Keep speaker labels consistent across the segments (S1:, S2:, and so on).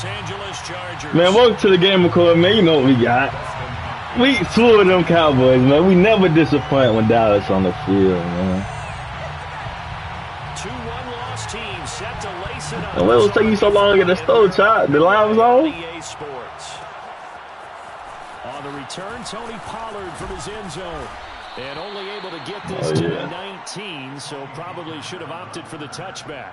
S1: Los Angeles Chargers.
S2: Man, welcome to the game, McCoy. Man, you know what we got. We flew with them Cowboys, man. We never disappoint when Dallas on the field, man.
S1: 2-1 loss team set to lace it up.
S2: And what was taking you so long to get the stove, child? The line was on?
S1: On the return, Tony Pollard from his end zone. And only able to get this to the 19, so probably should have opted for the touchback.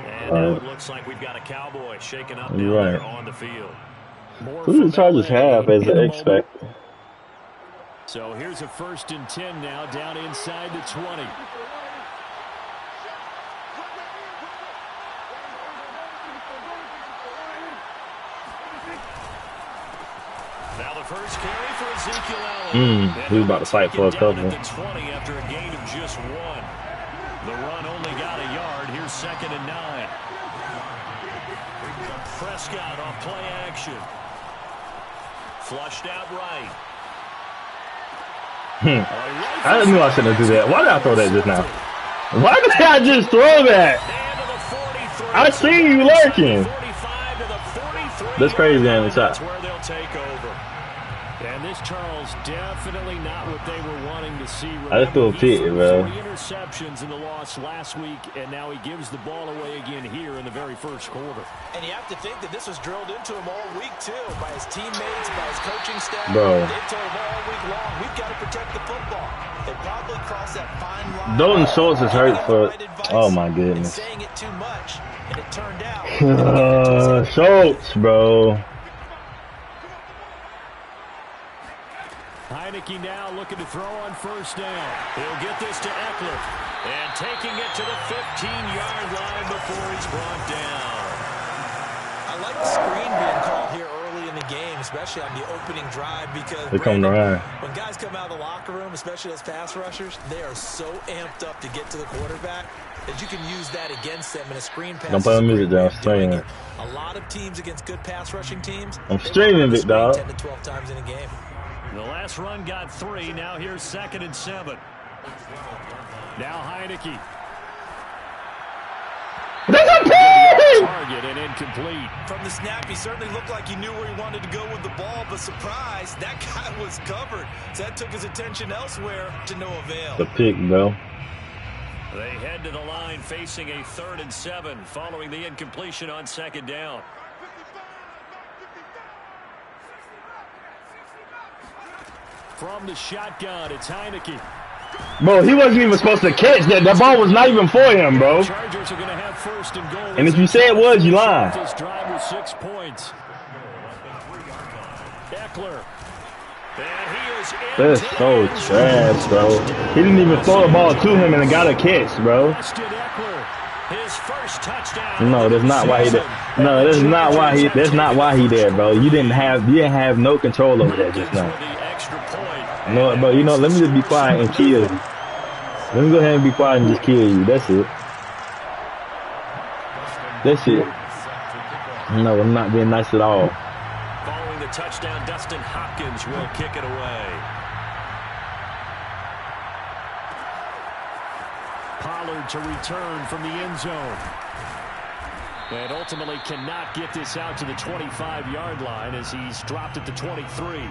S1: And now it looks like we've got a Cowboy shaking up down there on the field.
S2: Who did the Chargers have as an expected?
S1: So here's a 1st and 10 now, down inside the 20. Now the first carry for Ezekiel Elliott.
S2: He's about to fight for a couple.
S1: At the 20 after a gain of just 1. The run only got a yard. Here's 2nd and 9. Prescott on play action. Flushed out right.
S2: I knew I shouldn't do that. Why did I throw that just now? Why did I just throw that? I see you lurking. That's crazy on the top.
S1: That's where they'll take over. And this, Charles, definitely not what they were wanting to see.
S2: I just threw a pick, bro.
S1: 3 interceptions in the loss last week, and now he gives the ball away again here in the very first quarter.
S3: And you have to think that this was drilled into him all week, too, by his teammates, by his coaching staff.
S2: Bro.
S3: They've told him all week long, we've got to protect the football. They probably crossed that fine line.
S2: Dalton Schultz is hurt for, oh my goodness.
S3: Saying it too much, and it turned out.
S2: Schultz, bro.
S1: Heineke now looking to throw on 1st down. He'll get this to Eckler. And taking it to the 15-yard line before he's brought down.
S3: I like the screen being called here early in the game, especially on the opening drive, because when guys come out of the locker room, especially those pass rushers, they are so amped up to get to the quarterback that you can use that against them in a screen pass.
S2: Don't play music down, streaming.
S3: A lot of teams against good pass rushing teams.
S2: I'm streaming, big dog.
S3: 10 to 12 times in a game.
S1: The last run got 3. Now here's 2nd and 7. Now Heineke. Target and incomplete.
S3: From the snap, he certainly looked like he knew where he wanted to go with the ball, but surprise, that guy was covered. So that took his attention elsewhere to no avail.
S2: The pick, bro.
S1: They head to the line facing a 3rd and 7 following the incompletion on 2nd down. From the shotgun, it's Heineke.
S2: Bro, he wasn't even supposed to catch that. That ball was not even for him, bro.
S1: Chargers are going to have 1st and goal.
S2: And if you say it was, you lying.
S1: This drive was 6 points. Eckler.
S2: That's so trash, bro. He didn't even throw the ball to him and got a catch, bro.
S1: His first touchdown.
S2: No, that's not why he did. No, that's not why he. That's not why he did, bro. You didn't have no control over that just now. No, bro. You know, let me just be quiet and kill you. Let me go ahead and be quiet and just kill you. That's it. That's it. No, I'm not being nice at all.
S1: Following the touchdown, Dustin Hopkins will kick it away. Pollard to return from the end zone. And ultimately cannot get this out to the 25-yard line as he's dropped at the 23.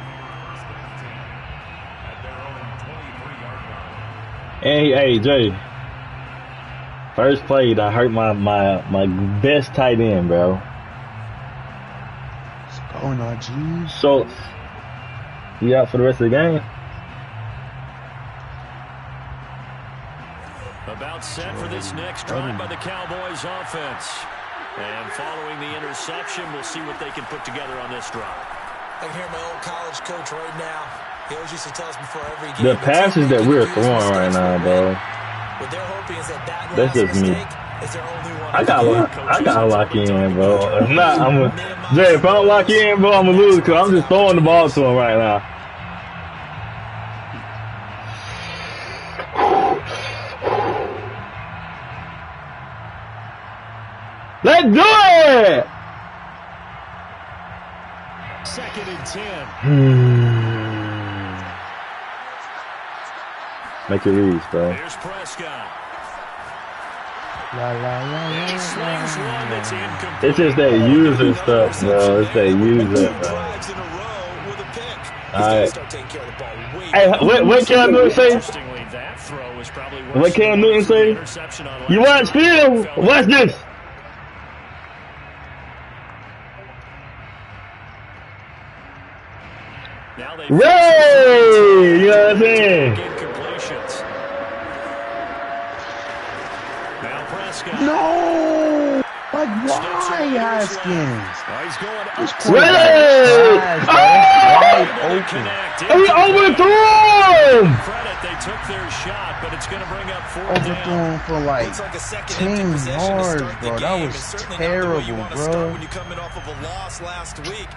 S2: Hey, Jay. First play, I hurt my best tight end, bro.
S4: What's going on, G?
S2: Schultz. He out for the rest of the game?
S1: About set for this next drive by the Cowboys offense. And following the interception, we'll see what they can put together on this drive.
S3: I can hear my old college coach right now. He always used to tell us before every game.
S2: The passes that we're throwing right now, bro.
S3: What they're hoping is that
S2: that's just me.
S3: Is their only one.
S2: I gotta lock in, bro. If not, Jay, if I don't lock in, bro, I'm gonna lose because I'm just throwing the ball to him right now. Let's do it!
S1: 2nd and 10.
S2: Make it easy, bro.
S1: Here's Prescott. He slings one that's incomplete.
S2: It's just that user stuff, bro. It's that user, bro. All right. Hey, what Cam Newton say? What Cam Newton say? You watch film? Watch this. Ray! You know what I'm saying?
S4: No! Like, why, Haskins?
S2: Ray! He overthrew him!
S1: They took their shot, but it's going to bring up fourth
S4: down. For like 10 yards, bro. That was terrible, bro.
S3: When you coming off of a loss last week,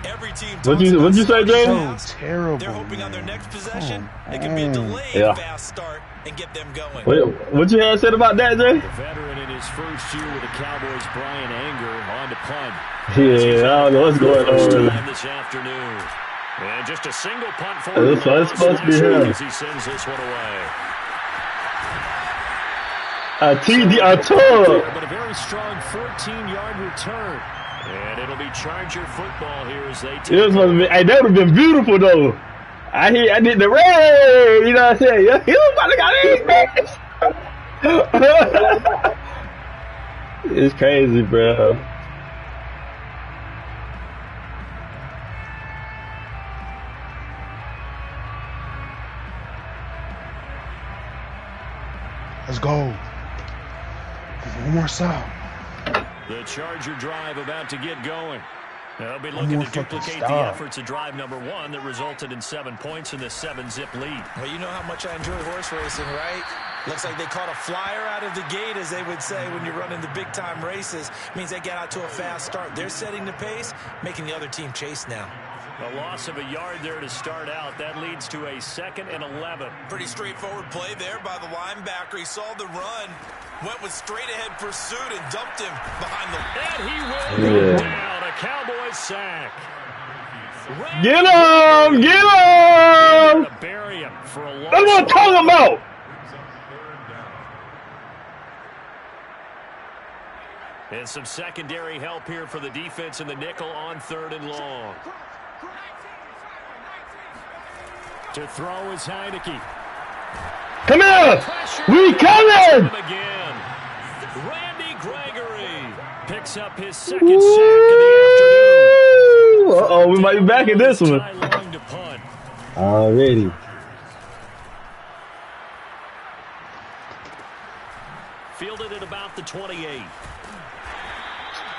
S3: every team.
S2: What'd you say, James?
S4: So terrible.
S3: They're hoping on their next possession it can be a delayed fast start and get them going.
S2: What you had said about that, Jay?
S1: The veteran in his first year with the Cowboys, Brian Anger, on to punt.
S2: Yeah, I don't know what's going on
S1: this afternoon. And just a single punt for
S2: him. It's supposed to be him.
S1: As he sends this one away.
S2: A tour.
S1: But a very strong 14-yard return. And it'll be Charger football here as they take
S2: hey, that would have been beautiful, though. I did the ray. You know what I'm saying? He was about to got his It's crazy, bro.
S4: Let's go. One more stop.
S1: The Charger drive about to get going. They'll be looking to duplicate the efforts of drive number 1 that resulted in 7 points in this 7-zip lead.
S3: Well, you know how much I enjoy horse racing, right? Looks like they caught a flyer out of the gate, as they would say when you're running the big-time races. Means they get out to a fast start. They're setting the pace, making the other team chase now.
S1: A loss of a yard there to start out. That leads to a 2nd and 11.
S3: Pretty straightforward play there by the linebacker. He saw the run, went with straight-ahead pursuit, and dumped him behind the...
S1: And he will go down. A Cowboys sack.
S2: Get him! Get him!
S1: Bury him for a loss.
S2: That's what I'm talking about.
S1: And some secondary help here for the defense in the nickel on 3rd and long. To throw is Heineke.
S2: Come here! We coming!
S1: Again. Randy Gregory picks up his 2nd sack of the afternoon.
S2: Uh-oh, we might be back in this one. Already.
S1: Fielded at about the 28.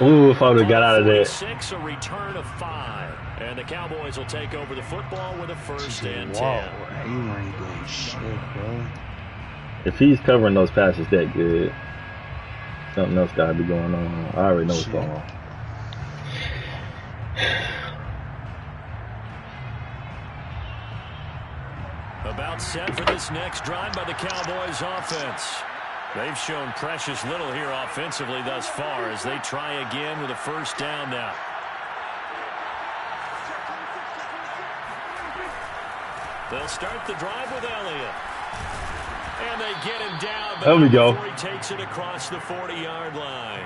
S2: Ooh, if I would have got out of there.
S1: 6, a return of 5. And the Cowboys will take over the football with a 1st and 10.
S4: Wow, he ain't doing shit, bro.
S2: If he's covering those passes that good, something else got to be going on. I already know what's going on.
S1: About set for this next drive by the Cowboys offense. They've shown precious little here offensively thus far as they try again with a 1st down now. They'll start the drive with Elliott. And they get him down.
S2: There we go.
S1: Before he takes it across the 40-yard line.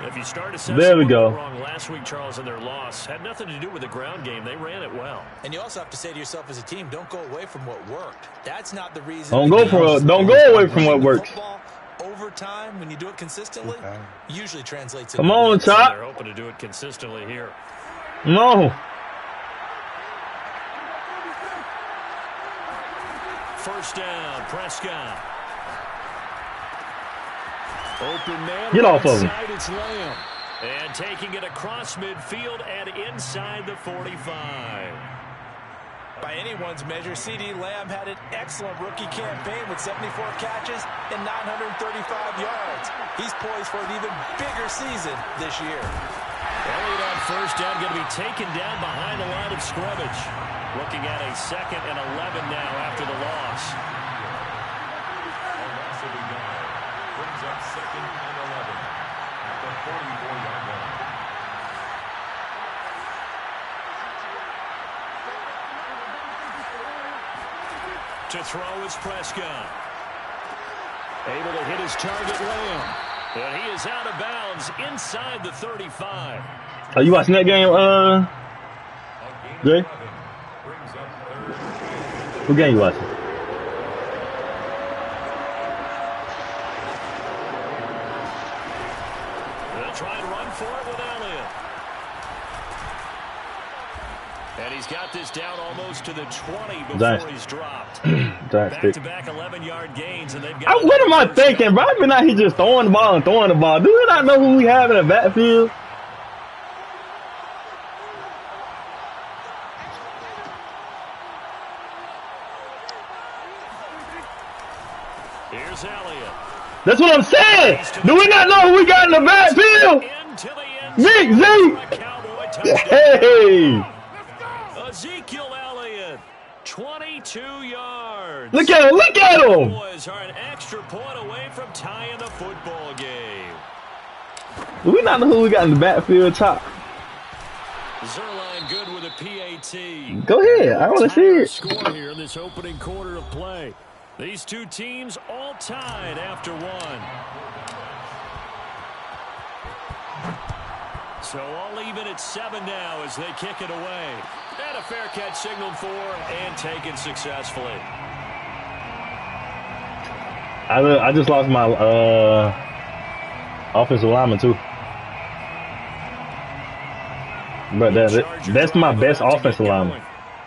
S1: If you start
S2: there we go.
S1: Wrong last week, Charles, in their loss, had nothing to do with the ground game. They ran it well.
S3: And you also have to say to yourself as a team, don't go away from what worked. That's not the reason.
S2: Don't go away from what works.
S3: Over time, when you do it consistently, usually translates.
S2: Come on, Chop.
S1: They're hoping to do it consistently here.
S2: No.
S1: 1st down, Prescott. Open man.
S2: Get off of him.
S1: It's Lamb. And taking it across midfield and inside the 45.
S3: By anyone's measure, C.D. Lamb had an excellent rookie campaign with 74 catches and 935 yards. He's poised for an even bigger season this year.
S1: Elliott on 1st down, going to be taken down behind the line of scrimmage. Looking at a 2nd and 11 now after the loss.
S5: Brings up 2nd and 11 at the 44-yard line.
S1: To throw is Prescott. Able to hit his target Lamb. And he is out of bounds inside the 35.
S2: Are you watching that game, Jay? What game you watching?
S1: They'll try and run for it with Elliott. And he's got this down almost to the 20 before he's dropped. Back-to-back 11-yard gains, and they've got...
S2: What am I thinking, bro? I've been out here just throwing the ball and throwing the ball. Do you not know who we have in the backfield?
S1: Here's Elliott.
S2: That's what I'm saying. Do we not know who we got in the backfield? Zeke. Hey.
S1: Ezekiel Elliott, 22 yards.
S2: Look at him. Look at him.
S1: Boys are an extra point away from tying the football game.
S2: Do we not know who we got in the backfield top?
S1: Zerline good with a PAT.
S2: Go ahead. I want to see it.
S1: Score here in this opening quarter of play. These two teams all tied after one. So all even at 7 now as they kick it away. And a fair catch signaled for and taken successfully.
S2: I just lost my offensive lineman too. But that's my best offensive lineman.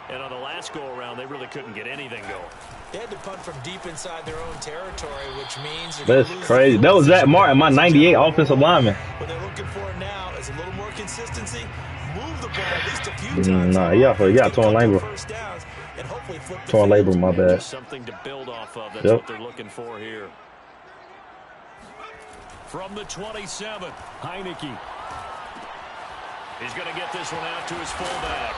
S1: And on the last go around, they really couldn't get anything going.
S3: They had to punt from deep inside their own territory, which means
S2: that's crazy. That was Zach Martin, my 98 offensive lineman.
S3: What they're looking for now is a little more consistency. Move the ball at least a few times.
S2: Nah, yeah, torn labor. Torn labor, my bad.
S1: Something to build off of. That's what they're looking for here. From the 27, Heineke. He's going to get this one out to his fullback.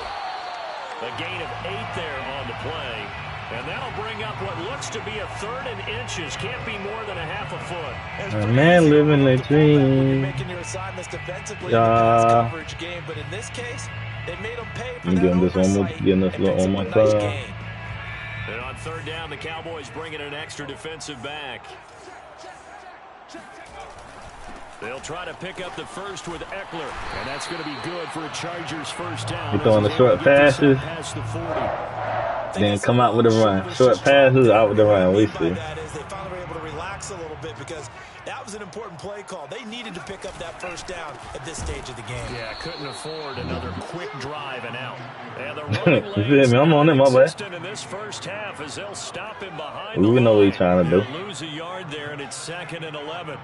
S1: A gain of 8 there on the play. And that'll bring up what looks to be a 3rd and inches. Can't be more than a half a foot.
S2: A man living a dream.
S3: Making your assignments defensively in the pass coverage game, but in this case, they made them pay for that oversight.
S2: Getting this on my side.
S1: And on 3rd down, the Cowboys bring in an extra defensive back. They'll try to pick up the first with Eckler, and that's going to be good for a Chargers first down.
S2: He's throwing the short passes. Then come out with a run. Short passes, out with the run. We see.
S3: They finally were able to relax a little bit because that was an important play call. They needed to pick up that first down at this stage of the game.
S1: Yeah, couldn't afford another quick drive and out. And the running
S2: you feel me? I'm on it, my bad.
S1: in this first half as they'll stop him behind.
S2: We know what he's trying to do.
S1: Lose a yard there, and it's 2nd and 11.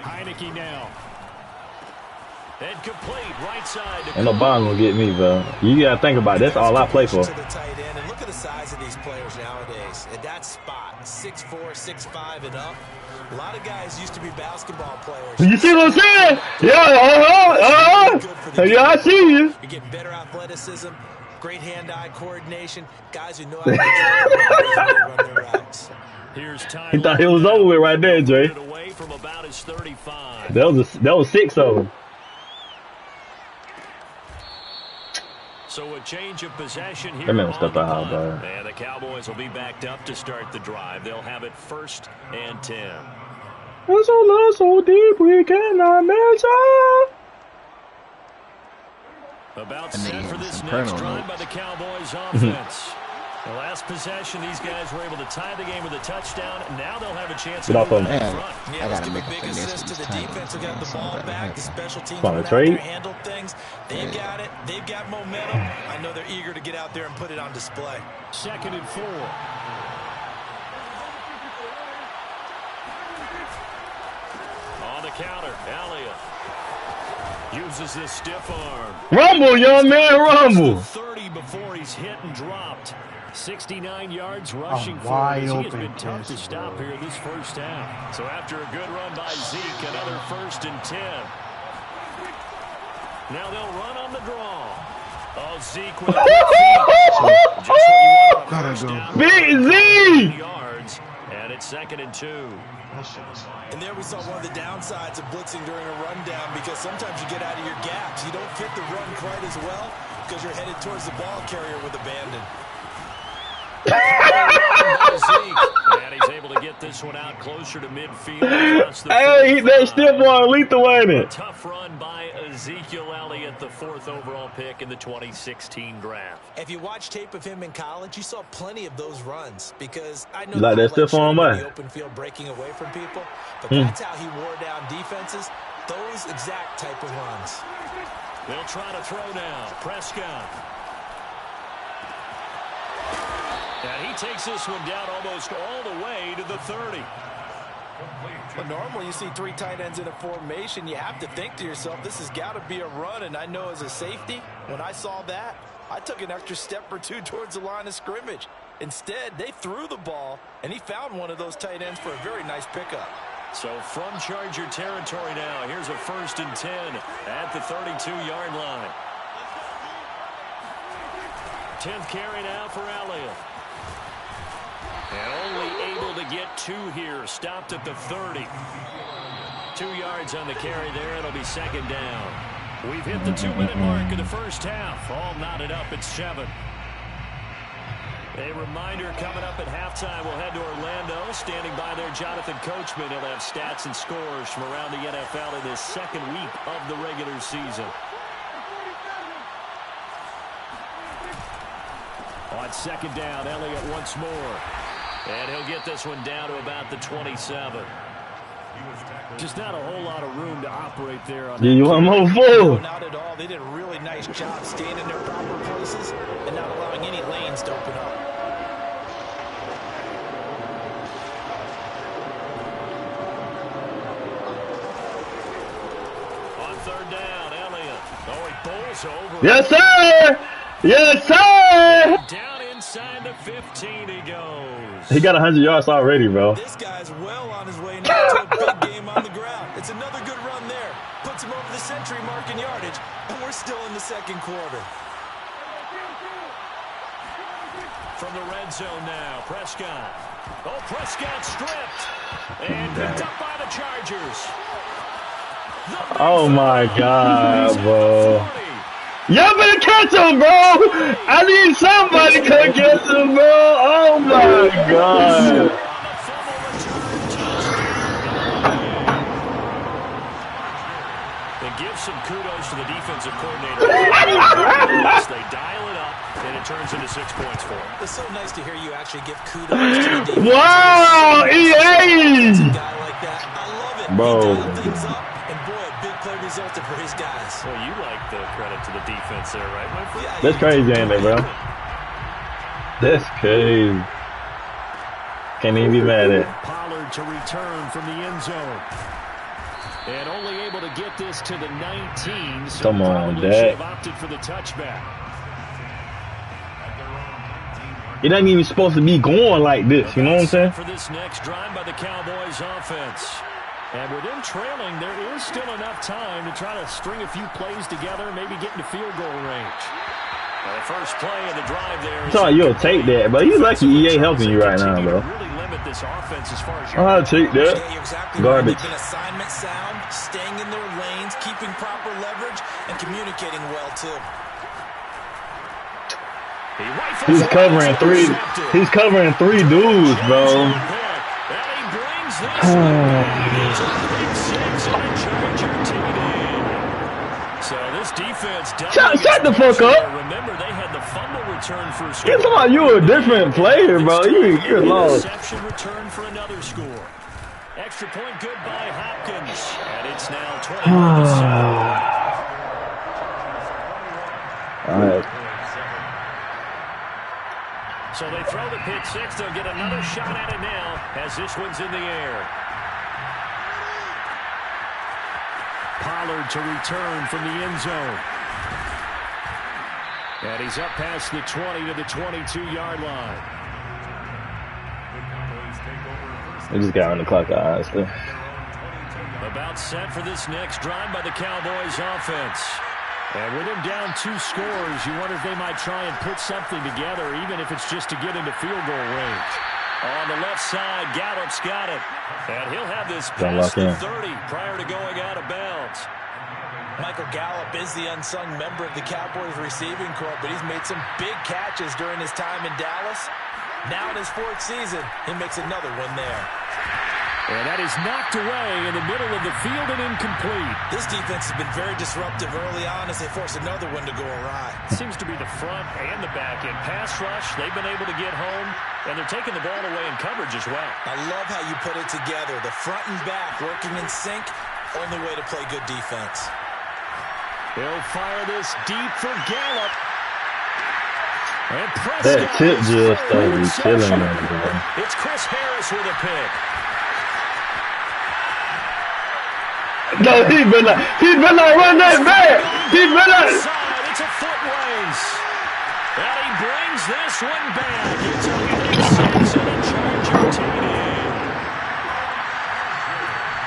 S1: Heineke now. And complete right side.
S2: Ain't no bomb gonna get me, bro. You gotta think about it. That's all I play for.
S3: To the tight end, and look at the size of these players nowadays. At that spot, 6'4", 6'5", and up. A lot of guys used to be basketball players.
S2: You see what I'm saying? Yeah, yeah, I see you.
S3: You're getting better athleticism, great hand-eye coordination, guys who know how to run their routes.
S2: He thought it was over with right there, Jay.
S1: From about his 35.
S2: That was 6 of them.
S1: So a change of possession here.
S2: That man stepped out, bro.
S1: And the Cowboys will be backed up to start the drive. They'll have it 1st and 10.
S2: It's a love so deep we cannot measure.
S1: About set for this next drive by the Cowboys offense. The last possession, these guys were able to tie the game with a touchdown. Now they'll have a chance to
S2: move
S1: out
S2: in
S1: front.
S3: Yeah, I gotta make a big assist to the defense who got the ball back. The special teams
S2: went out there,
S3: handled things. They've got it. They've got momentum. I know they're eager to get out there and put it on display.
S1: 2nd and 4. On the counter, Elliott uses this stiff arm.
S2: Rumble, young man, rumble.
S1: 30 before he's hit and dropped. 69 yards rushing for
S4: wide
S1: him. He has
S4: open
S1: been tough to
S4: catch,
S1: stop here this first half. So after a good run by Zeke, another 1st and 10. Now they'll run on the draw. Oh, Zeke with a just what you want on first down.
S2: Big Zeke!
S1: Yards, and it's 2nd and 2.
S3: And there we saw one of the downsides of blitzing during a rundown because sometimes you get out of your gaps. You don't fit the run quite as well because you're headed towards the ball carrier with abandon.
S1: Zeke, And he's able to get this one out closer to midfield.
S2: Hey, they still want lethal, ain't it?
S1: Tough run by Ezekiel Elliott, the 4th overall pick in the 2016 draft.
S3: If you watch tape of him in college, you saw plenty of those runs because I know
S2: like that stiff on
S3: the open field breaking away from people, but that's how he wore down defenses. Those exact type of runs.
S1: They'll try to throw now. Prescott. And he takes this one down almost all the way to the 30.
S3: But normally you see 3 tight ends in a formation, you have to think to yourself, this has got to be a run. And I know as a safety, when I saw that, I took an extra step or 2 towards the line of scrimmage. Instead, they threw the ball, and he found one of those tight ends for a very nice pickup.
S1: So from Charger territory now, here's a 1st and 10 at the 32-yard line. 10th carry now for Elliott. And only able to get 2 here. Stopped at the 30. 2 yards on the carry there. It'll be 2nd down. We've hit the 2-minute mark of the first half. All knotted up at 7. A reminder coming up at halftime. We'll head to Orlando. Standing by there, Jonathan Coachman. He'll have stats and scores from around the NFL in this 2nd week of the regular season. On 2nd down, Elliott once more. And he'll get this one down to about the 27. Just not a whole lot of room to operate there. On
S2: you want more full?
S3: Not at all. They did a really nice job staying in their proper places and not allowing any lanes to open up.
S1: On 3rd down, Elliott. Oh, he bowls over.
S2: Yes, sir! Yes, sir!
S1: Down inside the 15 he goes.
S2: He got 100 yards already, bro.
S3: This guy's well on his way now to a big game on the ground. It's another good run there. Puts him over the century mark in yardage, and we're still in the 2nd quarter.
S1: From the red zone now, Prescott. Oh, Prescott stripped. And picked up by the Chargers.
S2: Oh, my God, bro. Y'all better catch him, bro. I need somebody to come catch him, bro. Oh, my God.
S1: And give some kudos to the defensive coordinator. They dial it up, and it turns into 6 points for him.
S3: It's so nice to hear you actually give kudos to the defense.
S2: Wow, EA.
S3: It's a guy like that. I love it.
S2: Bro.
S3: He dialed things up, and boy, a big play resulted for his guys.
S1: Well, you like the credit to the defense there, right, Winfrey?
S3: Yeah,
S2: That's crazy, ain't it, bro? That's crazy. Can't even be mad at it.
S1: Pollard to return from the end zone. And only able to get this to the 19. So
S2: come on,
S1: should
S2: Dad.
S1: have opted for the touchback.
S2: It ain't even supposed to be going like this, you know what I'm saying?
S1: For this next drive by the Cowboys offense. And with them trailing, there is still enough time to try to string a few plays together, maybe get into field goal range. The first play of the drive there.
S2: I thought you'll take that, but you lucky EA helping you right now, bro.
S1: Really limit this offense as far as
S2: I'll take that.
S3: Yeah, you're exactly
S2: Garbage.
S3: right. They've been assignment sound, staying in their lanes, keeping proper leverage, and communicating well, too.
S2: He's covering 3. He's covering 3 dudes, bro.
S1: So this defense
S2: shut the fuck up.
S1: Remember, they had the fumble return for a score.
S2: It's like you a different player, bro. You're lost.
S1: Reception return for another score. Extra point good by Hopkins. And it's now 21-7.
S2: All right.
S1: So they throw the pick 6. They'll get another shot at it now as this one's in the air. Pollard to return from the end zone. And he's up past the 20 to the 22-yard line.
S2: We just got on the clock, honestly.
S1: About set for this next drive by the Cowboys offense. And with them down 2 scores, you wonder if they might try and put something together, even if it's just to get into field goal range. On the left side, Gallup's got it. And he'll have this past the 30 prior to going out of bounds.
S3: Michael Gallup is the unsung member of the Cowboys receiving corps, but he's made some big catches during his time in Dallas. Now in his 4th season, he makes another one there.
S1: And that is knocked away in the middle of the field and incomplete.
S3: This defense has been very disruptive early on as they force another one to go awry.
S1: Seems to be the front and the back end. Pass rush, they've been able to get home, and they're taking the ball away in coverage as well.
S3: I love how you put it together. The front and back working in sync, only way to play good defense.
S1: He'll fire this deep for Gallup. And Prescott.
S2: That tip just started chilling over.
S1: It's Chris Harris with a pick.
S2: No, he better not run that back. He better.
S1: It's a foot race. And he brings this one back. It's a pick 6 and a Charger TD.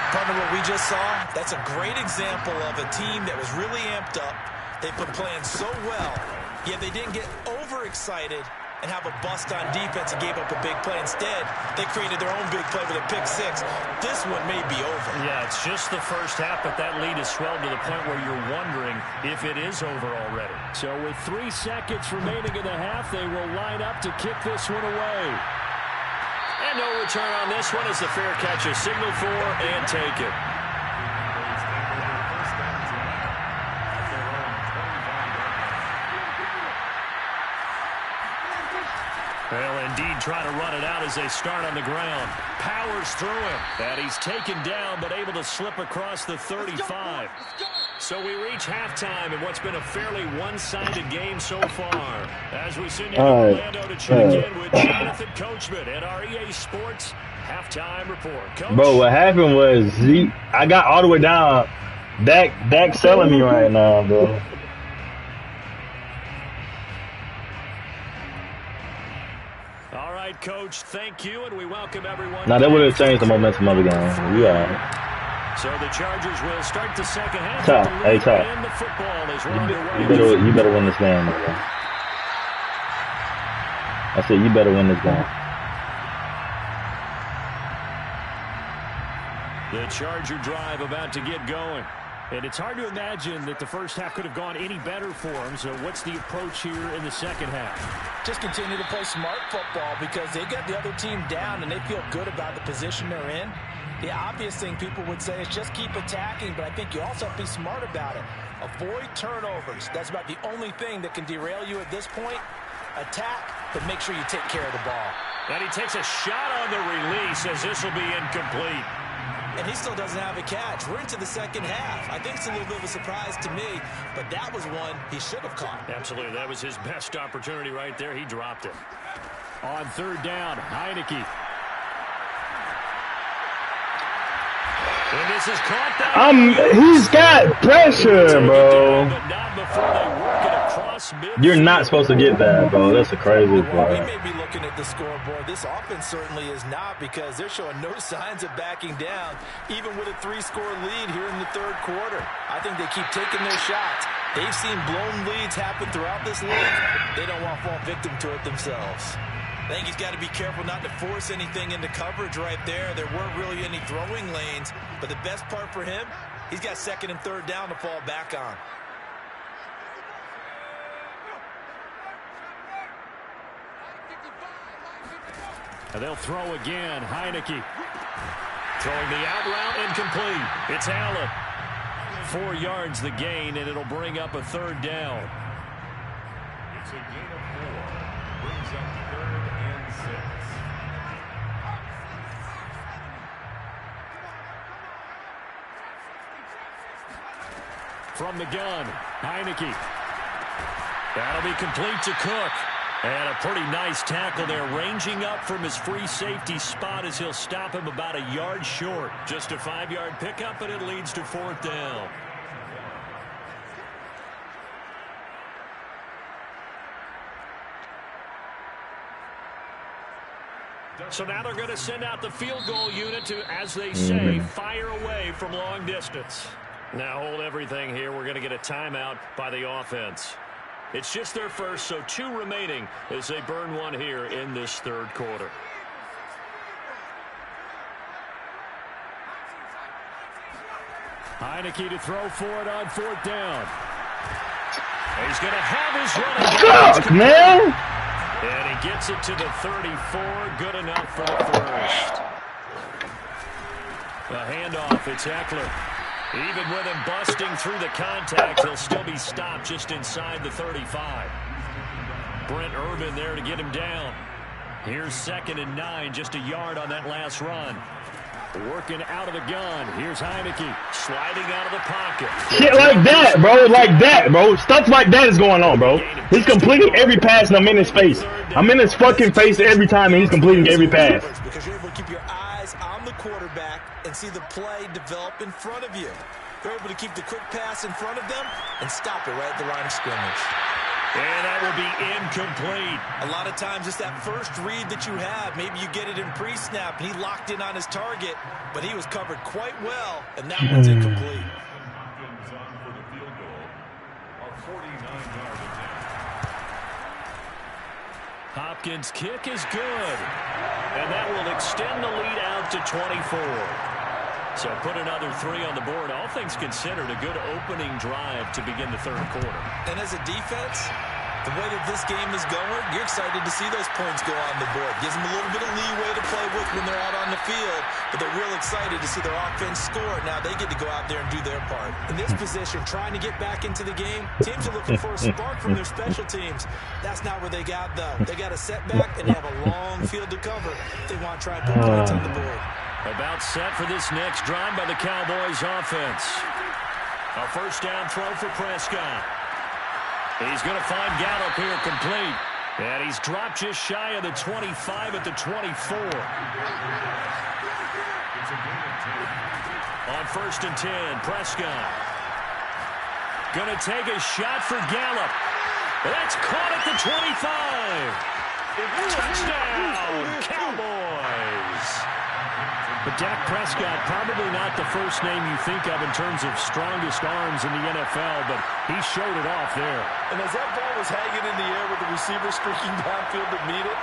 S3: Partner, what we just saw, that's a great example of a team that was really amped up. They've been playing so well, yet they didn't get overexcited and have a bust on defense and gave up a big play. Instead, they created their own big play with a pick 6. This one may be over.
S1: Yeah, it's just the first half, but that lead has swelled to the point where you're wondering if it is over already. So with 3 seconds remaining in the half, they will line up to kick this one away. And no return on this one as the fair catch is signaled for and taken. Well, indeed, trying to run it out as they start on the ground. Powers through him. And he's taken down, but able to slip across the 35. So we reach halftime in what's been a fairly one-sided game so far. As we send you to Orlando to check in with Jonathan Coachman at our EA Sports Halftime Report. Coach?
S2: Bro, what happened was I got all the way down. Dak selling me right now, bro.
S1: Coach, thank you, and we welcome everyone.
S2: Now, that would have changed the momentum of the game. Yeah.
S1: So the Chargers will start the second half.
S2: Hey, Top.
S1: And the football is
S2: you better win this game, bro. I said you better win this game.
S1: The Charger drive about to get going. And it's hard to imagine that the first half could have gone any better for them. So what's the approach here in the second half?
S3: Just continue to play smart football because they got the other team down and they feel good about the position they're in. The obvious thing people would say is just keep attacking, but I think you also have to be smart about it. Avoid turnovers. That's about the only thing that can derail you at this point. Attack, but make sure you take care of the ball.
S1: And he takes a shot on the release as this will be incomplete.
S3: And he still doesn't have a catch. We're into the second half. I think it's a little bit of a surprise to me, but that was one he should have caught.
S1: Absolutely. That was his best opportunity right there. He dropped it. On third down, Heineke. And this is caught down.
S2: He's got pressure, bro.
S1: But not before they work it across midfield.
S2: You're not supposed to get that, bro. That's a crazy play.
S3: We may be looking at the scoreboard. This offense certainly is not because they're showing no signs of backing down, even with a 3-score lead here in the third quarter. I think they keep taking their shots. They've seen blown leads happen throughout this league. They don't want to fall victim to it themselves. I think he's got to be careful not to force anything into coverage right there. There weren't really any throwing lanes, but the best part for him, he's got second and third down to fall back on.
S1: And they'll throw again. Heineke throwing the out route incomplete. It's Allen. 4 yards the gain, and it'll bring up a third down.
S5: It's a gain of 4. Brings up 3rd and 6.
S1: From the gun, Heineke. That'll be complete to Cook. And a pretty nice tackle there, ranging up from his free safety spot as he'll stop him about a yard short. Just a 5-yard pickup, and it leads to 4th down. So now they're going to send out the field goal unit to, as they say, fire away from long distance. Now hold everything here. We're going to get a timeout by the offense. It's just their first, so 2 remaining as they burn one here in this third quarter. Heineke to throw for it on 4th down. He's going to have his running.
S2: Fuck, man!
S1: And he gets it to the 34. Good enough for the first. A handoff. It's Eckler. Even with him busting through the contact, he'll still be stopped just inside the 35. Brent Urban there to get him down. Here's 2nd and 9, just a yard on that last run. Working out of the gun. Here's Heineke sliding out of the pocket.
S2: Shit like that, bro. Like that, bro. Stuff like that is going on, bro. He's completing every pass and I'm in his face. I'm in his fucking face every time and he's completing every pass.
S3: Because you're able to keep your eyes on the quarterback and see the play develop in front of you. You're able to keep the quick pass in front of them and stop it right at the line of scrimmage.
S1: And that will be incomplete.
S3: A lot of times it's that first read that you have. Maybe you get it in pre-snap, and he locked in on his target, but he was covered quite well, and that one's incomplete.
S1: Hopkins' kick is good, and that will extend the lead out to 24. So put another 3 on the board. All things considered, a good opening drive to begin the third quarter.
S3: And as a defense, the way that this game is going, you're excited to see those points go on the board. Gives them a little bit of leeway to play with when they're out on the field, but they're real excited to see their offense score. Now they get to go out there and do their part. In this position, trying to get back into the game, teams are looking for a spark from their special teams. That's not what they got, though. They got a setback, and they have a long field to cover if they want to try and put points on the board.
S1: About set for this next drive by the Cowboys offense. A first down throw for Prescott. He's going to find Gallup here complete. And he's dropped just shy of the 25 at the 24. On 1st and 10, Prescott. Going to take a shot for Gallup. That's caught at the 25. Touchdown, Cowboys. But Dak Prescott, probably not the first name you think of in terms of strongest arms in the NFL, but he showed it off there.
S3: And as that ball was hanging in the air with the receiver streaking downfield to meet it,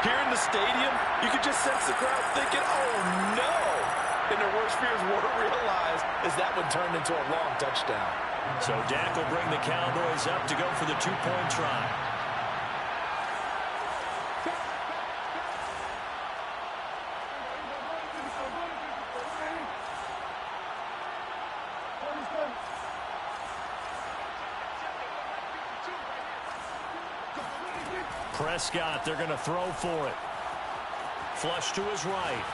S3: here in the stadium, you could just sense the crowd thinking, oh, no. And their worst fears were realized as that one turned into a long touchdown.
S1: So Dak will bring the Cowboys up to go for the 2-point try. Prescott, they're going to throw for it. Flush to his right.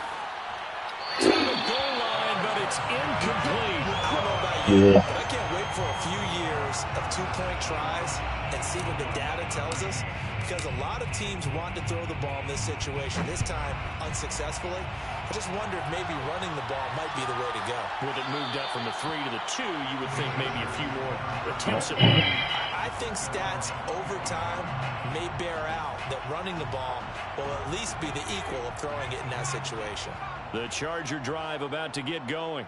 S1: To the goal line, but it's incomplete.
S3: I don't know about you, but I can't wait for a few years of 2-point tries and see what the data tells us, because a lot of teams want to throw the ball in this situation, this time unsuccessfully. I just wonder if maybe running the ball might be the way to go.
S1: With it moved up from the 3 to the 2, you would think maybe a few more attempts at running.
S3: I think stats over time may bear out that running the ball will at least be the equal of throwing it in that situation.
S1: The Charger drive about to get going.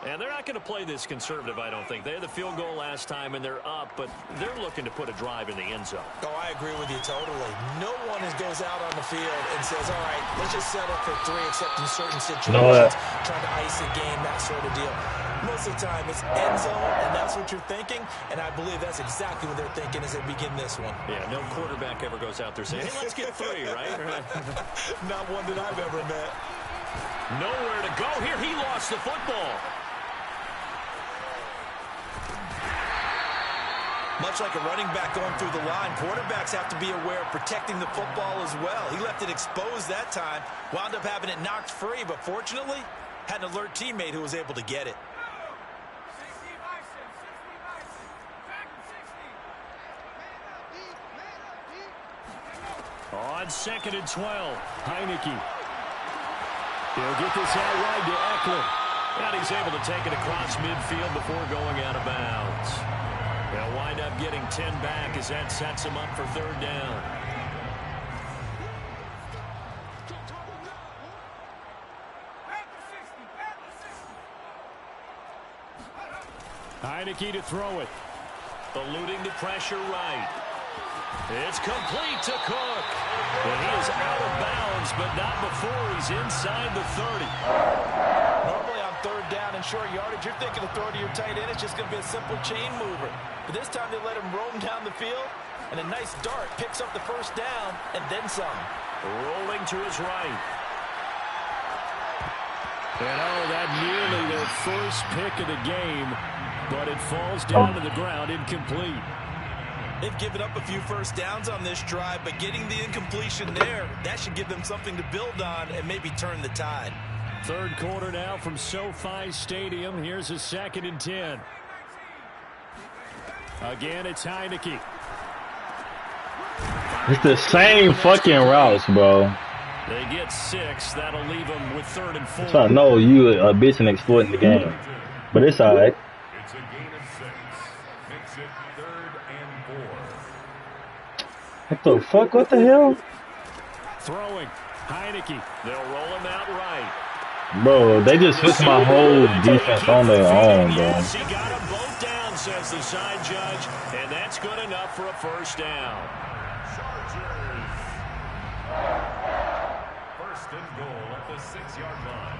S1: And they're not going to play this conservative, I don't think. They had the field goal last time, and they're up, but they're looking to put a drive in the end zone.
S3: Oh, I agree with you totally. No one goes out on the field and says, all right, let's just settle for 3, except in certain situations, trying to ice a game, that sort of deal. Most of the time, it's end zone, and that's what you're thinking, and I believe that's exactly what they're thinking as they begin this one.
S1: Yeah, no quarterback ever goes out there saying, hey, let's get 3, right?
S3: Not one that I've ever met.
S1: Nowhere to go here. He lost the football.
S3: Much like a running back going through the line, quarterbacks have to be aware of protecting the football as well. He left it exposed that time, wound up having it knocked free, but fortunately, had an alert teammate who was able to get it.
S1: On 2nd and 12, Heineke. He'll get this out wide to Eckler. And he's able to take it across midfield before going out of bounds. They'll wind up getting 10 back as that sets him up for 3rd down. Heineke to throw it. Eluding the pressure right. It's complete to Cook. And he is out of bounds, but not before he's inside the 30.
S3: Normally on 3rd down and short yardage, you're thinking of throw to your tight end. It's just going to be a simple chain mover. But this time they let him roam down the field, And a nice dart picks up the first down and then some.
S1: Rolling to his right. And that nearly their first pick of the game, but it falls down to the ground incomplete.
S3: They've given up a few first downs on this drive, but getting the incompletion there, that should give them something to build on and maybe turn the tide.
S1: Third quarter now from SoFi Stadium. Here's a 2nd and 10. Again, it's Heineke.
S2: It's the same fucking routes, bro.
S1: They get 6. That'll leave them with 3rd and 4.
S2: So I know you a bitch and exploiting the game, but it's all right.
S5: It's a gain of 6. Makes it 3rd and 4.
S2: What the fuck? What the hell?
S1: Throwing. Heineke. They'll roll him out right.
S2: Bro, they just switched my whole defense on their own, bro.
S1: Yes, he got them both down, says the side judge, and that's good enough for a first down.
S5: Chargers. 1st and goal at the 6-yard line.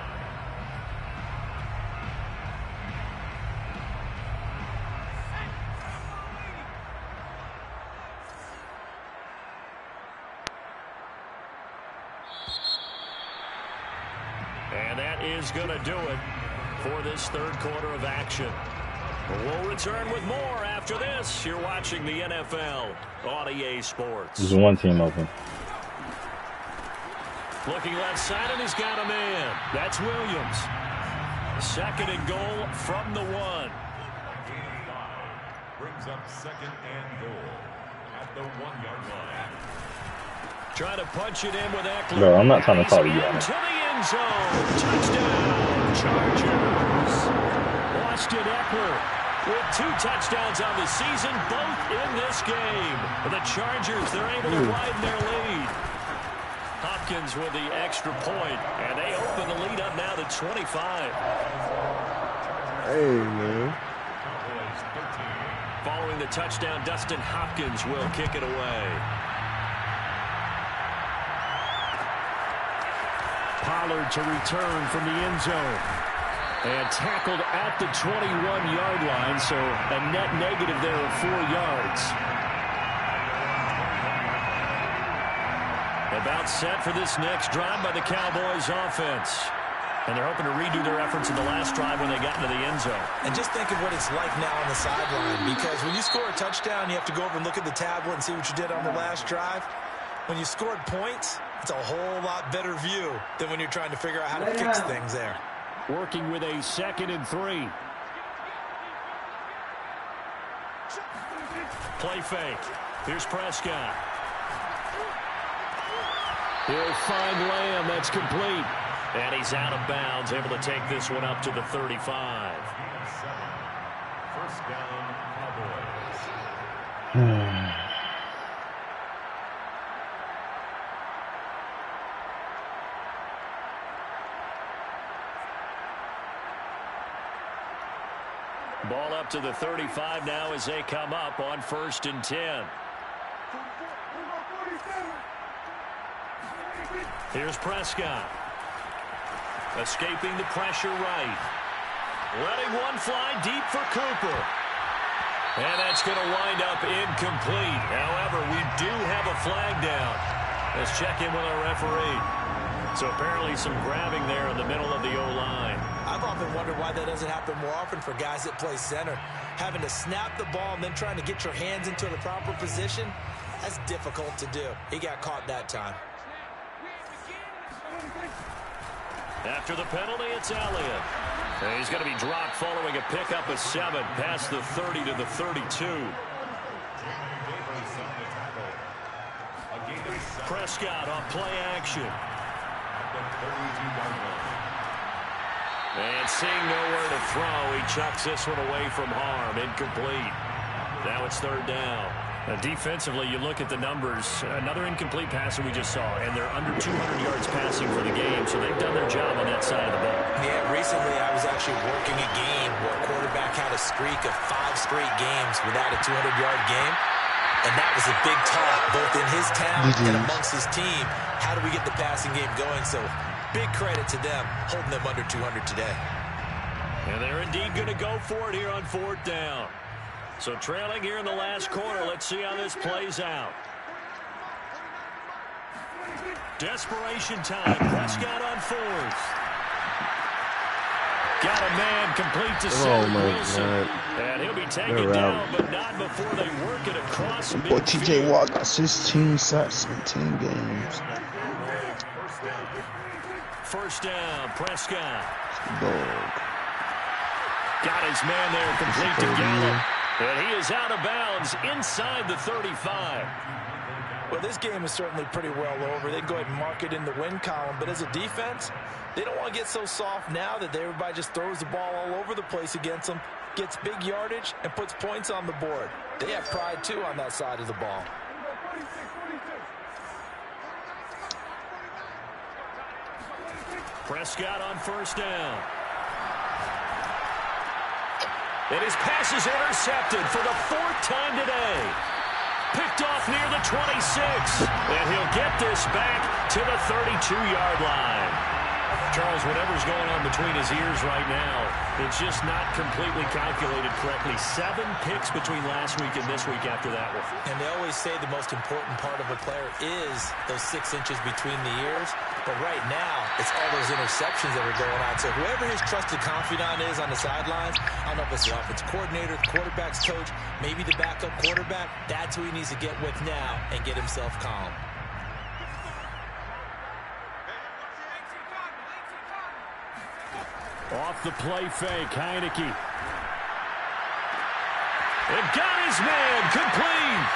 S1: And that is going to do it for this third quarter of action. We'll return with more after this. You're watching the NFL on EA Sports.
S2: There's one team open.
S1: Looking left side, and he's got a man. That's Williams. 2nd and goal from the 1.
S5: Brings up 2nd and goal at the 1-yard line.
S1: Trying to punch it in with Eckler.
S2: Bro, I'm not trying to talk to you.
S1: Into the end zone. Touchdown, Chargers. Austin Eckler with 2 touchdowns on the season, both in this game. The Chargers, they're able to widen their lead. Hopkins with the extra point, and they open the lead up now to 25.
S4: Hey, man.
S1: Following the touchdown, Dustin Hopkins will kick it away. Pollard to return from the end zone. And tackled at the 21-yard line, so a net negative there of 4 yards. About set for this next drive by the Cowboys offense. And they're hoping to redo their efforts in the last drive when they got into the end zone.
S3: And just think of what it's like now on the sideline, because when you score a touchdown, you have to go over and look at the tablet and see what you did on the last drive. When you scored points, it's a whole lot better view than when you're trying to figure out how to fix things there.
S1: Working with a 2nd and 3. Play fake. Here's Prescott. He'll find Lamb. That's complete. And he's out of bounds, able to take this one up to the 35.
S5: 1st down, Cowboys.
S1: Ball up to the 35 now as they come up on 1st and 10. Here's Prescott. Escaping the pressure right. Letting one fly deep for Cooper. And that's going to wind up incomplete. However, we do have a flag down. Let's check in with our referee. So apparently some grabbing there in the middle of the O-line.
S3: I've often wondered why that doesn't happen more often for guys that play center. Having to snap the ball and then trying to get your hands into the proper position, that's difficult to do. He got caught that time.
S1: After the penalty, it's Elliott. And he's going to be dropped following a pickup of 7 past the 30 to the 32. Prescott on play action. And seeing nowhere to throw, he chucks this one away from harm. Incomplete. Now it's 3rd down. Defensively, you look at the numbers. Another incomplete passer we just saw, and they're under 200 yards passing for the game, so they've done their job on that side of the ball.
S3: Yeah, recently I was actually working a game where a quarterback had a streak of 5 straight games without a 200-yard game, and that was a big talk, both in his town and amongst his team. How do we get the passing game going? So big credit to them, holding them under 200 today.
S1: And they're indeed going to go for it here on 4th down. So trailing here in the last quarter. Let's see how this plays out. Desperation time. Prescott on fourth. Got a man complete to center. Wilson. And he'll be taken down, but not before they work it across midfield.
S4: Boy, TJ Watt got 16 sacks in 10 games.
S1: First down, Prescott.
S4: Dog.
S1: Got his man there complete to Gallup. And he is out of bounds inside the 35.
S3: Well, this game is certainly pretty well over. They can go ahead and mark it in the win column. But as a defense, they don't want to get so soft now that everybody just throws the ball all over the place against them, gets big yardage, and puts points on the board. They have pride, too, on that side of the ball.
S1: Prescott on first down. And his pass is intercepted for the fourth time today. Picked off near the 26. And he'll get this back to the 32-yard line. Charles, whatever's going on between his ears right now, it's just not completely calculated correctly. 7 picks between last week and this week after that one.
S3: And they always say the most important part of a player is those 6 inches between the ears. But right now, it's all those interceptions that are going on. So whoever his trusted confidant is on the sidelines, I don't know if it's the offense coordinator, the quarterback's coach, maybe the backup quarterback, that's who he needs to get with now and get himself calm.
S1: Off the play fake, Heineke. And got his man complete.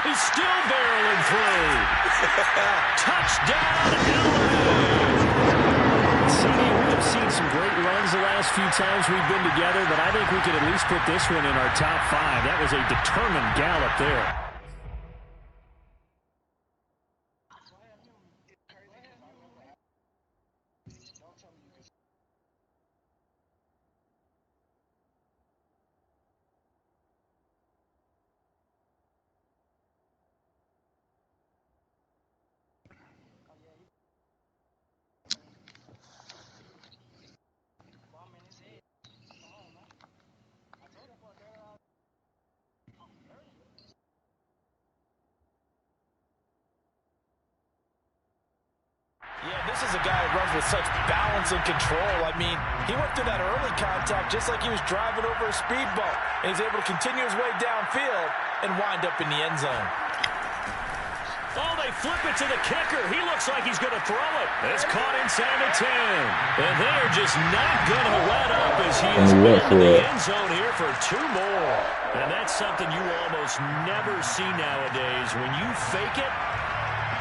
S1: He's still barreling through. Touchdown, LA. Sonny, we have seen some great runs the last few times we've been together, but I think we could at least put this one in our top 5. That was a determined gallop there.
S3: This is a guy who runs with such balance and control. I mean, he went through that early contact just like he was driving over a speed bump. And he's able to continue his way downfield and wind up in the end zone.
S1: Oh, they flip it to the kicker. He looks like he's going to throw it. It's caught inside the 10. And they're just not going to let up as he is in the end zone here for 2 more. And that's something you almost never see nowadays. When you fake it,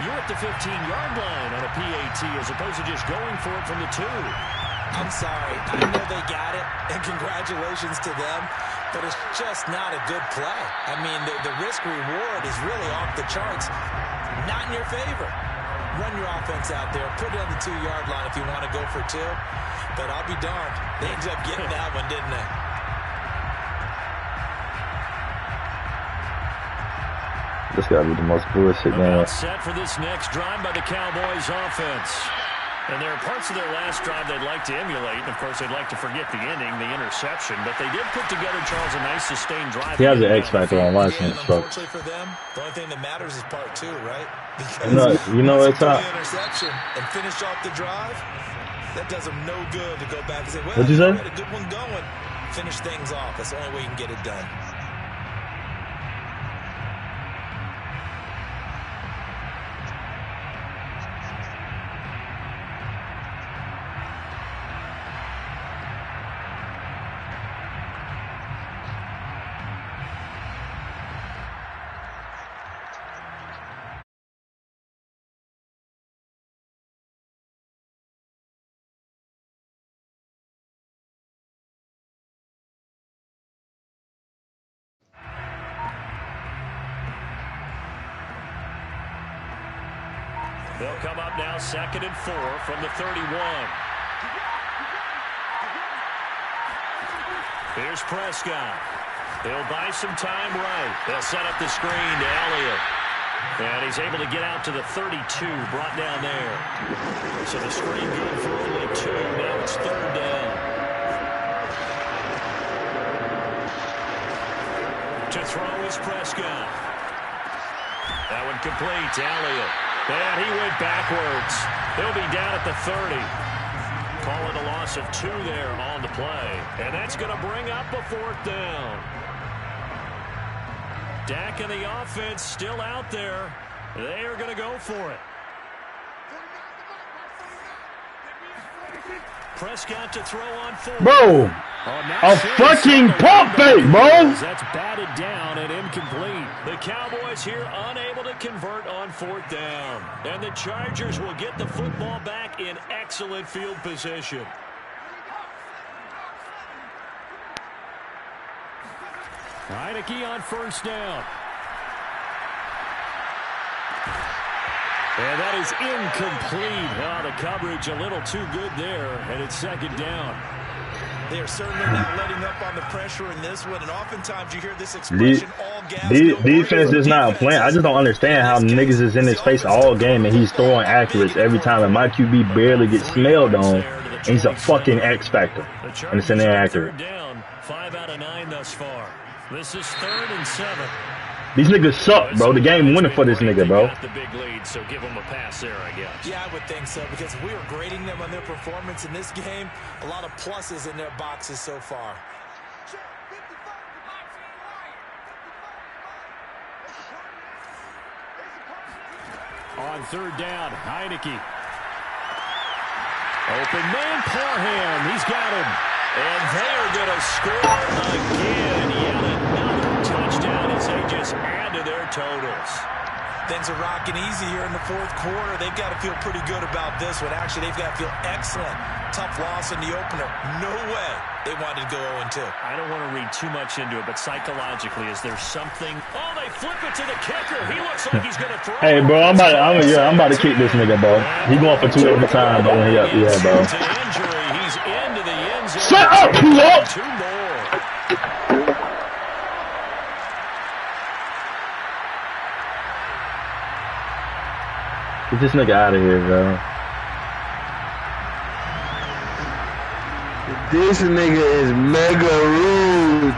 S1: you're at the 15-yard line on a PAT as opposed to just going for it from the 2.
S3: I'm sorry. I know they got it, and congratulations to them, but it's just not a good play. I mean, the risk-reward is really off the charts. Not in your favor. Run your offense out there. Put it on the 2-yard line if you want to go for 2. But I'll be darned. They ended up getting that one, didn't they?
S2: This got to be the most bullshit game.
S1: Set for this next drive by the Cowboys offense. And there are parts of their last drive they'd like to emulate. And, of course, they'd like to forget the ending, the interception. But they did put together, Charles, a nice sustained drive.
S2: He has an X factor on watching it.
S3: Unfortunately for them, the only thing that matters is part 2, right?
S2: Because you know it's up.
S3: Interception and finish off the drive, that does them no good to go back and say, well,
S2: what'd you say?
S3: We had a good one going. Finish things off. That's the only way you can get it done.
S1: They'll come up now 2nd and 4 from the 31. Here's Prescott. He'll buy some time right. They'll set up the screen to Elliott. And he's able to get out to the 32, brought down there. So the screen good for only 2. Now it's 3rd down. To throw is Prescott. That one complete to Elliott. And he went backwards. He'll be down at the 30. Call it a loss of 2 there on the play. And that's going to bring up a 4th down. Dak and the offense still out there. They are going to go for it. Prescott to throw on 4.
S2: Bro, a fucking pump fake, bro.
S1: That's batted down and incomplete. The Cowboys here unable to convert on 4th down. And the Chargers will get the football back in excellent field position. Heineke on 1st down. And that is incomplete. Oh, the coverage a little too good there, and it's 2nd down.
S3: They are certainly not letting up on the pressure in this one, and oftentimes you hear this expression, all gas.
S2: Defense is not playing. I just don't understand how niggas is in his face all game and he's throwing accurate every time, and my QB barely gets smelled on, and he's a fucking X factor, and it's inaccurate.
S1: Down 5 out of 9 thus far. This is 3rd and 7.
S2: These niggas suck, bro. The game winning for this nigga, bro.
S1: The big lead, so give them a pass there, I guess.
S3: Yeah, I would think so, because if we were grading them on their performance in this game, a lot of pluses in their boxes so far.
S1: On 3rd down, Heineke. Open man, Parham. He's got him. And they are going to score again. Yet another touchdown as they just add to their totals.
S3: Things are rocking easy here in the 4th quarter. They've got to feel pretty good about this one. Actually, they've got to feel excellent. Tough loss in the opener. No way they wanted to go 0-2.
S1: I don't want to read too much into it, but psychologically, is there something? Oh, they flip it to the kicker. He looks like he's going to throw.
S2: Hey, bro, I'm about to kick this nigga, bro. He going for 2 every time, bro. Yeah, bro.
S1: He's into the end zone.
S2: Shut up, P.O.
S1: 2 more.
S2: Get this nigga out of here, bro.
S4: This nigga is mega rude.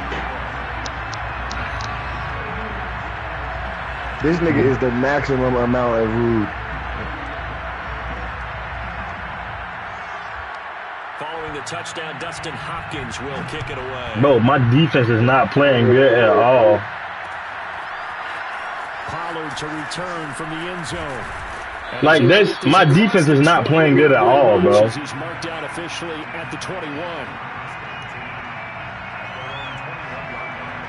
S4: This nigga is the maximum amount of rude.
S1: Following the touchdown, Dustin Hopkins will kick it away.
S2: Bro, my defense is not playing good at all.
S1: Pollard to return from the end zone.
S2: Like this, my defense is not playing good at all, bro.
S1: He's marked out officially at the 21.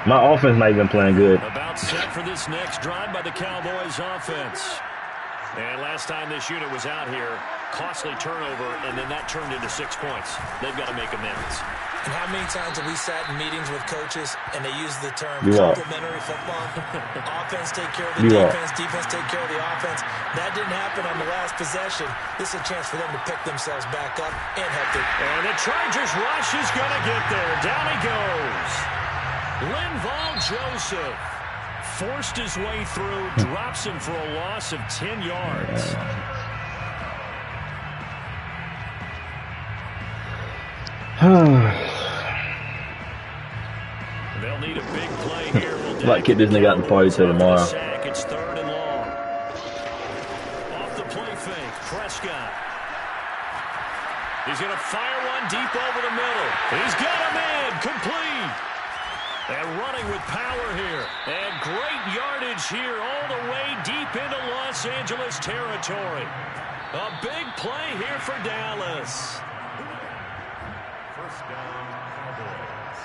S2: My offense not even playing good.
S1: About set for this next drive by the Cowboys offense. And last time this unit was out here, costly turnover, and then that turned into 6 points. They've got to make amends.
S3: And how many times have we sat in meetings with coaches and they use the term complementary football? Offense take care of the defense, defense take care of the offense. That didn't happen on the last possession. This is a chance for them to pick themselves back up and help them.
S1: And the Chargers rush is going to get there. Down he goes. Linval Joseph forced his way through, drops him for a loss of 10 yards. They'll need a big play here.
S2: I'd like to get this nigga out the party till tomorrow.
S1: It's 3rd and long. Off the play fake, Prescott. He's going to fire one deep over the middle. He's got a man, complete. And running with power here. And great yardage here all the way deep into Los Angeles territory. A big play here for Dallas.
S5: 1st down, Cowboys.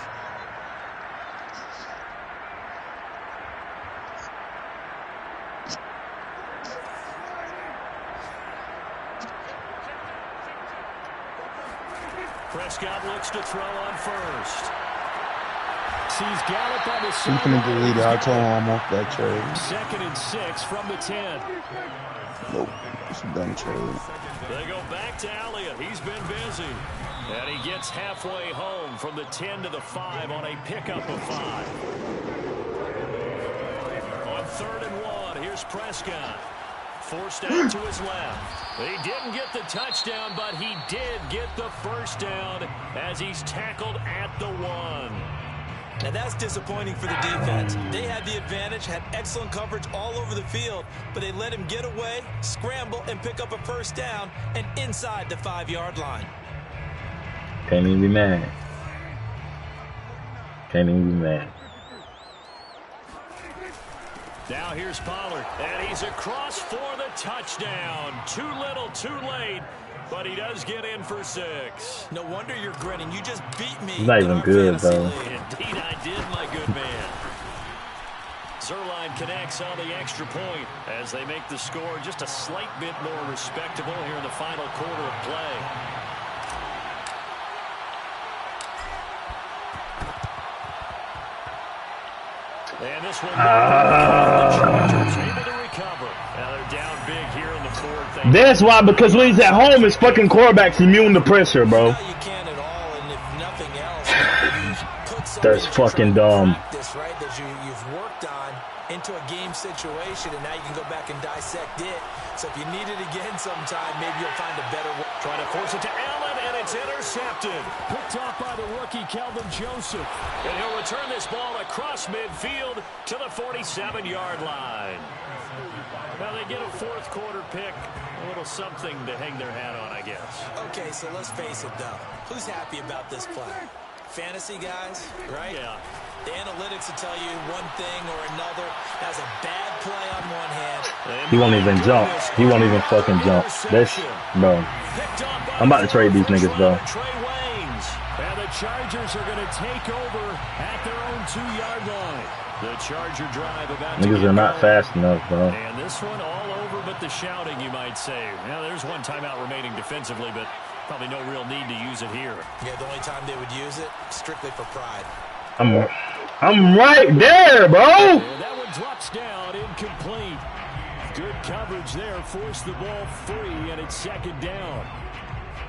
S1: Prescott looks to throw on 1st. Sees Gallup on the
S4: You finna delete it. I told him I'm off that trade.
S1: 2nd and 6 from the 10.
S4: Nope. It's a dumb trade.
S1: They go back to Elliott. He's been busy. And he gets halfway home from the 10 to the 5 on a pickup of 5. On 3rd and 1, here's Prescott. Forced out to his left. He didn't get the touchdown, but he did get the 1st down as he's tackled at the 1.
S3: And that's disappointing for the defense. They had the advantage, had excellent coverage all over the field, but they let him get away, scramble, and pick up a first down and inside the 5-yard line.
S2: Can't even be mad. Can't even be mad.
S1: Now here's Pollard, and he's across for the touchdown. Too little, too late, but he does get in for 6.
S3: No wonder you're grinning. You just beat me.
S2: He's not even good, though.
S1: Indeed I did, my good man. Zerline connects on the extra point as they make the score just a slight bit more respectable here in the final quarter of play. And this one, the Chargers able to recover. Now they're down big here in the fourth.
S2: That's why, because when he's at home, his fucking quarterback's immune to pressure, bro.
S3: You can at all, and if nothing else,
S2: that's fucking dumb.
S3: Practice, right, that you've worked on into a game situation, and now you can go back and dissect it. So if you need it again sometime, maybe you'll find a better way.
S1: Trying to force it to Allen, and it's intercepted. Picked off by the rookie, Kelvin Joseph. And he'll return this ball across midfield to the 47-yard line. Now they get a fourth quarter pick. A little something to hang their hat on, I guess.
S3: Okay, so let's face it, though. Who's happy about this play? Fantasy guys, right?
S1: Yeah.
S3: The analytics will tell you one thing or another. Has a bad play on one hand.
S2: He won't even jump. He won't even fucking jump. That's, bro. I'm about to trade these niggas, bro.
S1: And the Chargers are going to take over at their own 2-yard line. The Charger drive about
S2: niggas are not fast enough, bro.
S1: And this one all over but the shouting, you might say. Now, there's one timeout remaining defensively, but probably no real need to use it here.
S3: Yeah, the only time they would use it, strictly for pride.
S2: I'm right there, bro.
S1: And that one drops down, incomplete. Good coverage there, forced the ball free, and it's second down.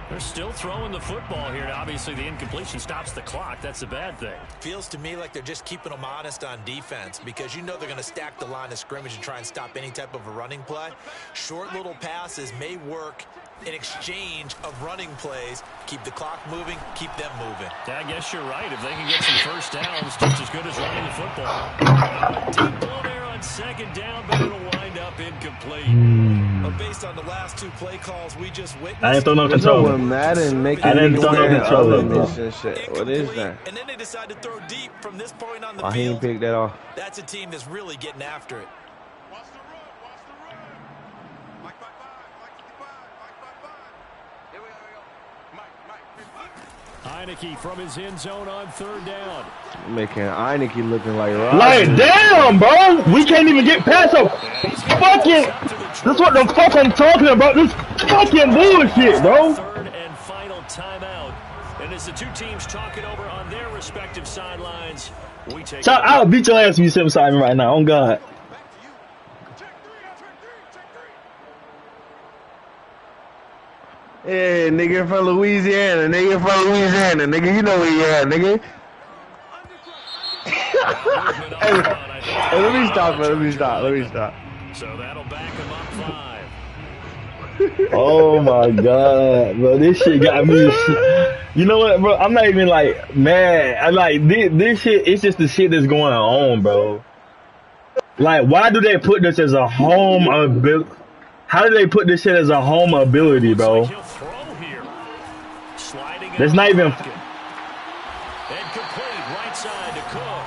S1: They're still throwing the football here. Obviously, the incompletion stops the clock. That's a bad thing.
S3: Feels to me like they're just keeping them honest on defense because you know they're going to stack the line of scrimmage and try and stop any type of a running play. Short little passes may work in exchange of running plays. Keep the clock moving, keep them moving.
S1: Yeah, I guess you're right. If they can get some first downs, just as good as running the football. Deep ball there on second down, but it'll wind up incomplete. But based on the last 2 play calls we just witnessed,
S2: I didn't throw no control.
S4: Madden making
S2: I didn't throw no control.
S4: What is that?
S3: And then they decide to throw deep from this point on the
S4: field. He didn't pick that off.
S3: That's a team that's really getting after it.
S1: Heineke from his end zone on third down.
S4: Making Heineke looking like Rob.
S2: Like, damn, bro. We can't even get past him. Fucking. That's what the fuck I'm talking about. This fucking bullshit, bro.
S1: Third and final timeout. And as the two teams talking over on their respective sidelines, we take.
S2: I'll beat your ass if you sit beside me right now. On God.
S4: Hey, nigga from Louisiana, nigga, you know where you at, nigga. hey, let me stop.
S1: So that'll back him up 5.
S2: Oh my God, bro, this shit got me. You know what, bro? I'm not even like mad. I like this shit. It's just the shit that's going on, bro. Like, why do they put this as a home ability? How do they put this shit as a home ability, bro? That's not even.
S1: And complete right side to Cook.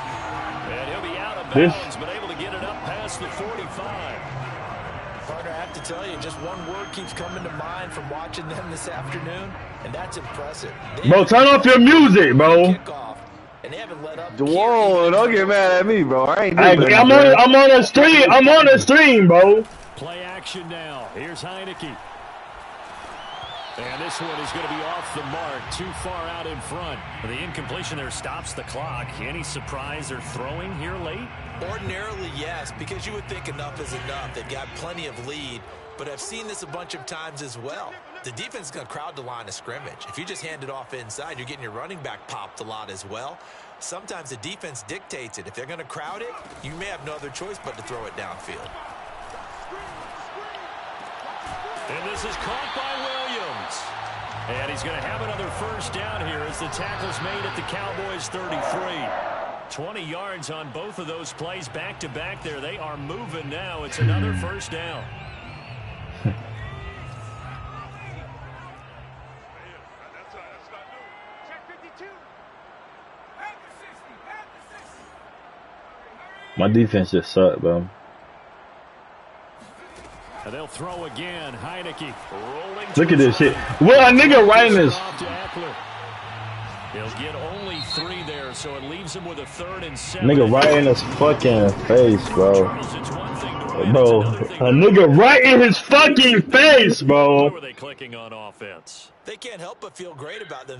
S1: And he'll be out of bounds, but able to get it up past the 45.
S3: Partner, I have to tell you, just one word keeps coming to mind from watching them this afternoon, and that's impressive.
S2: Bro, turn off your music, bro.
S3: And they haven't let up.
S4: Whoa, don't get mad at me, bro. I'm
S2: on a stream. I'm on a stream, bro.
S1: Play action now. Here's Heineke. And this one is going to be off the mark, too far out in front. The incompletion there stops the clock. Any surprise they're throwing here late?
S3: Ordinarily, yes, because you would think enough is enough. They've got plenty of lead, but I've seen this a bunch of times as well. The defense is going to crowd the line of scrimmage. If you just hand it off inside, you're getting your running back popped a lot as well. Sometimes the defense dictates it. If they're going to crowd it, you may have no other choice but to throw it downfield.
S1: And this is caught by Williams. And he's going to have another first down here as the tackle's made at the Cowboys' 33. 20 yards on both of those plays back-to-back there. They are moving now. It's another first down.
S2: My defense just sucked, bro.
S1: And they'll throw again. Heineke rolling.
S2: Look at this shit. Well, a nigga right in his.
S1: He'll get only 3 there, so it leaves him with a 3rd and 7.
S2: Nigga right in his fucking face, bro. Bro, a nigga right in his fucking face, bro.
S1: Who are they clicking on offense?
S3: They can't help but feel great about themselves.